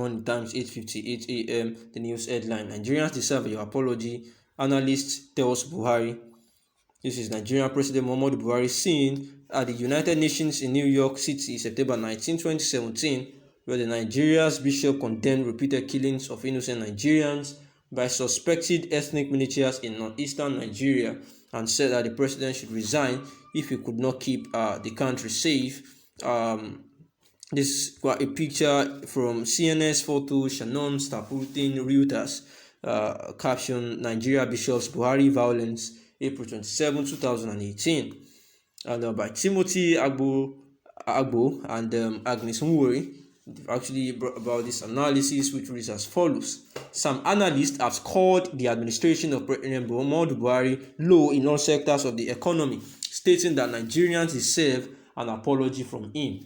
Morning Times, 8:58 a.m. The news headline: Nigerians deserve your apology. Analyst tells Buhari. This is Nigerian President Muhammadu Buhari seen at the United Nations in New York City, September 19, 2017, where the Nigeria's bishop condemned repeated killings of innocent Nigerians by suspected ethnic militias in northeastern Nigeria, and said that the president should resign if he could not keep the country safe. This got a picture from CNN's photo, Shannon Stapleton Reuters, caption: Nigeria Bishops Buhari Violence, April 27, 2018, and by Timothy Agbo and Agnes Nwori. They've actually brought about this analysis, which reads as follows. Some analysts have called the administration of President Muhammadu Buhari low in all sectors of the economy, stating that Nigerians deserve an apology from him.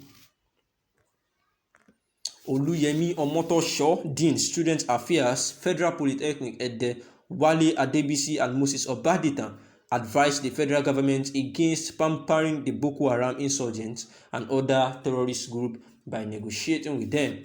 Oluyemi Omotosho, Dean, Student Affairs, Federal Polytechnic Ede, Wale Adebisi and Moses Obaditan advised the federal government against pampering the Boko Haram insurgents and other terrorist groups by negotiating with them.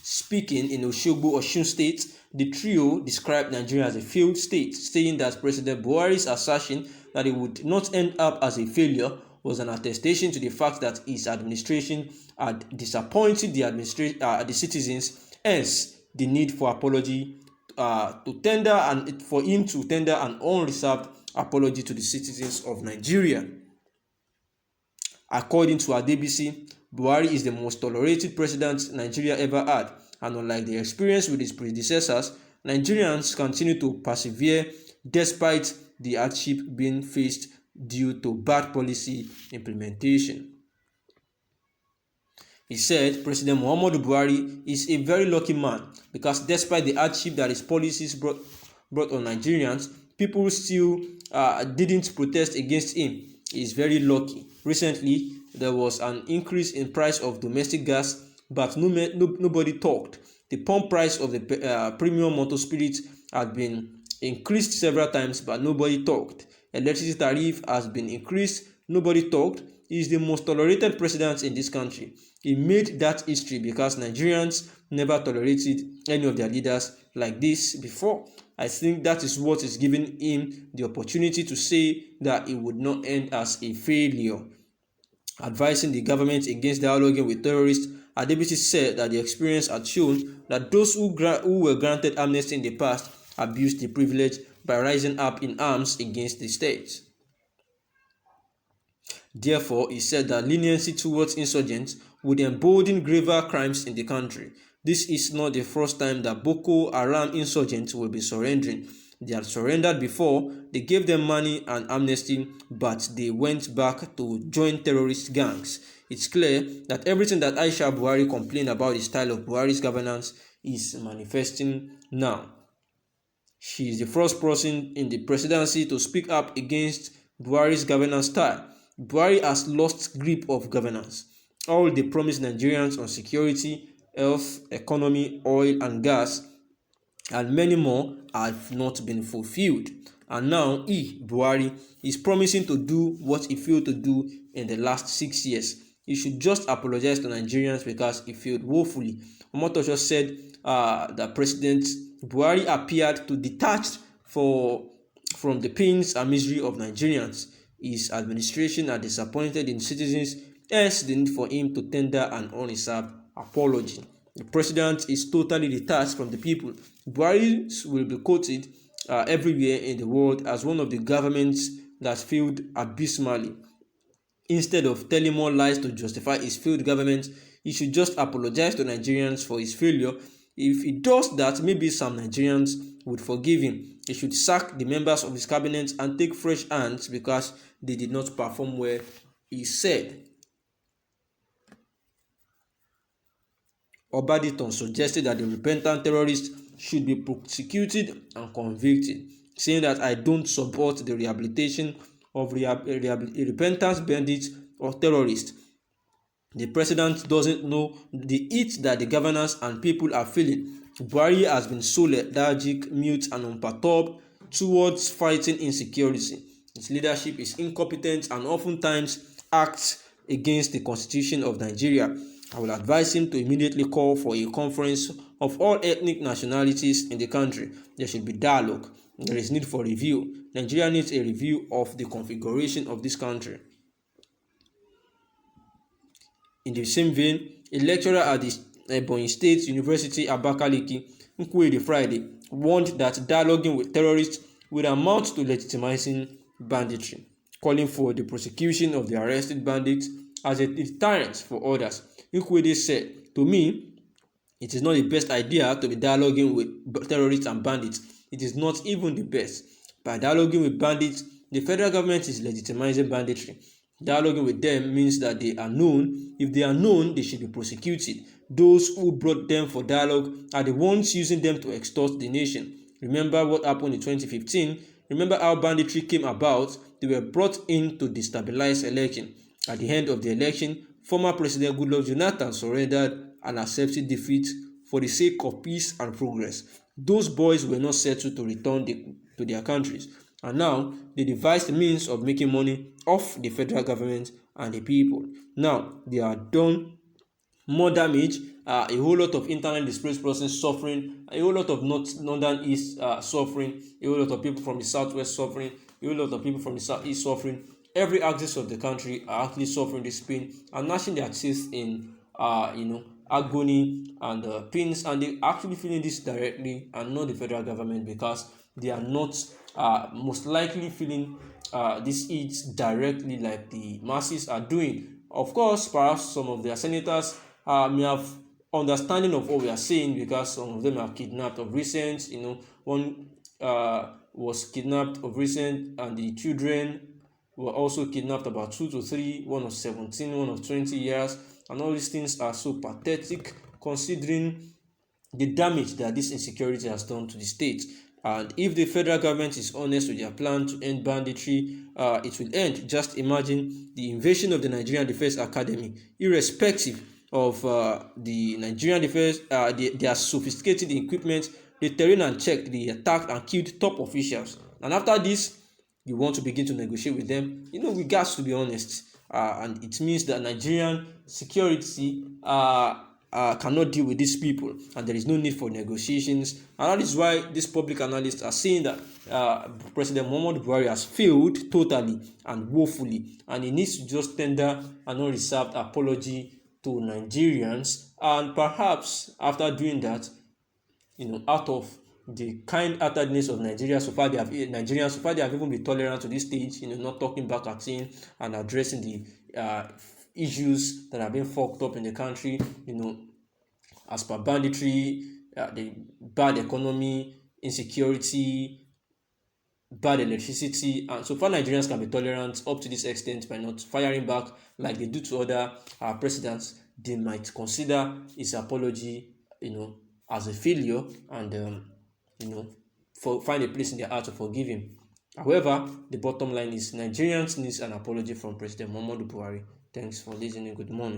Speaking in Oshogbo, Osun State, the trio described Nigeria as a failed state, saying that President Buhari's assertion that it would not end up as a failure was an attestation to the fact that his administration had disappointed the citizens, hence the need for apology to tender and for him to tender an unreserved apology to the citizens of Nigeria. According to Adebisi, Buhari is the most tolerated president Nigeria ever had, and unlike the experience with his predecessors, Nigerians continue to persevere despite the hardship being faced due to bad policy implementation. He said President Muhammadu Buhari is a very lucky man because despite the hardship that his policies brought on Nigerians, people still didn't protest against him. He is very lucky. Recently, there was an increase in price of domestic gas, but nobody talked. The pump price of the premium motor spirit had been increased several times, but nobody talked. Electricity tariff has been increased, nobody talked. He is the most tolerated president in this country. He made that history because Nigerians never tolerated any of their leaders like this before. I think that is what is giving him the opportunity to say that it would not end as a failure. Advising the government against dialoguing with terrorists, Adebisi said that the experience had shown that those who were granted amnesty in the past abused the privilege by rising up in arms against the state. Therefore, he said that leniency towards insurgents would embolden graver crimes in the country. This is not the first time that Boko Haram insurgents will be surrendering. They had surrendered before, they gave them money and amnesty, but they went back to join terrorist gangs. It's clear that everything that Aisha Buhari complained about the style of Buhari's governance is manifesting now. She is the first person in the presidency to speak up against Buhari's governance style. Buhari has lost grip of governance. All the promised Nigerians on security, health, economy, oil and gas, and many more have not been fulfilled. And now Buhari, is promising to do what he failed to do in the last 6 years. He should just apologize to Nigerians because he failed woefully. Omotosho said that President Buhari appeared to detach from the pains and misery of Nigerians. His administration had disappointed in citizens, hence the need for him to tender an unreserved apology. The president is totally detached from the people. Buhari will be quoted everywhere in the world as one of the governments that failed abysmally. Instead of telling more lies to justify his failed government, he should just apologize to Nigerians for his failure. If he does that, maybe some Nigerians would forgive him. He should sack the members of his cabinet and take fresh hands because they did not perform well, he said. Obaditon suggested that the repentant terrorists should be prosecuted and convicted, saying that I don't support the rehabilitation of repentant bandits or terrorists. The president doesn't know the heat that the governors and people are feeling. Buhari has been so lethargic, mute, and unperturbed towards fighting insecurity. His leadership is incompetent and oftentimes acts against the constitution of Nigeria. I will advise him to immediately call for a conference of all ethnic nationalities in the country. There should be dialogue. There is need for review. Nigeria needs a review of the configuration of this country. In the same vein, a lecturer at the Ebonyi State University Abakaliki, Nkwede Friday, warned that dialoguing with terrorists would amount to legitimizing banditry, calling for the prosecution of the arrested bandits as a deterrent for others. Nkwede said, "To me, it is not the best idea to be dialoguing with terrorists and bandits. It is not even the best. By dialoguing with bandits, the federal government is legitimizing banditry. Dialoguing with them means that they are known. If they are known, they should be prosecuted. Those who brought them for dialogue are the ones using them to extort the nation. Remember what happened in 2015? Remember how banditry came about? They were brought in to destabilize election. At the end of the election, former President Goodluck Jonathan surrendered and accepted defeat for the sake of peace and progress. Those boys were not settled to return to their countries, and now they devised means of making money off the federal government and the people. Now they are done more damage, a whole lot of internally displaced persons suffering, a whole lot of northern east suffering, a whole lot of people from the southwest suffering, a whole lot of people from the southeast suffering. Every axis of the country are actually suffering this pain and gnashing their teeth in agony and pains, and they actually feeling this directly and not the federal government, because they are not most likely feeling this heat directly like the masses are doing. Of course, perhaps some of their senators may have understanding of what we are saying, because some of them are kidnapped of recent. One was kidnapped of recent, and the children were also kidnapped, about 2 to 3, one of 17, one of 20 years, and all these things are so pathetic considering the damage that this insecurity has done to the state. And if the federal government is honest with their plan to end banditry, it will end. Just imagine the invasion of the Nigerian Defense Academy, irrespective of the Nigerian Defense, their sophisticated equipment, the terrain and check, they attacked and killed top officials. And after this, you want to begin to negotiate with them. We got to be honest, and it means that Nigerian security cannot deal with these people, and there is no need for negotiations. And that is why these public analysts are saying that President Muhammadu Buhari has failed totally and woefully, and he needs to just tender an unreserved apology to Nigerians. And perhaps after doing that, out of the kind-heartedness of Nigerians so far, they have even been tolerant to this stage, not talking back at him and addressing the issues that have been fucked up in the country, as per banditry, the bad economy, insecurity, bad electricity. And so far, Nigerians can be tolerant up to this extent by not firing back like they do to other presidents. They might consider his apology, as a failure, and find a place in their heart to forgive him. However, the bottom line is Nigerians need an apology from President Muhammadu Buhari. Thanks for listening. Good morning.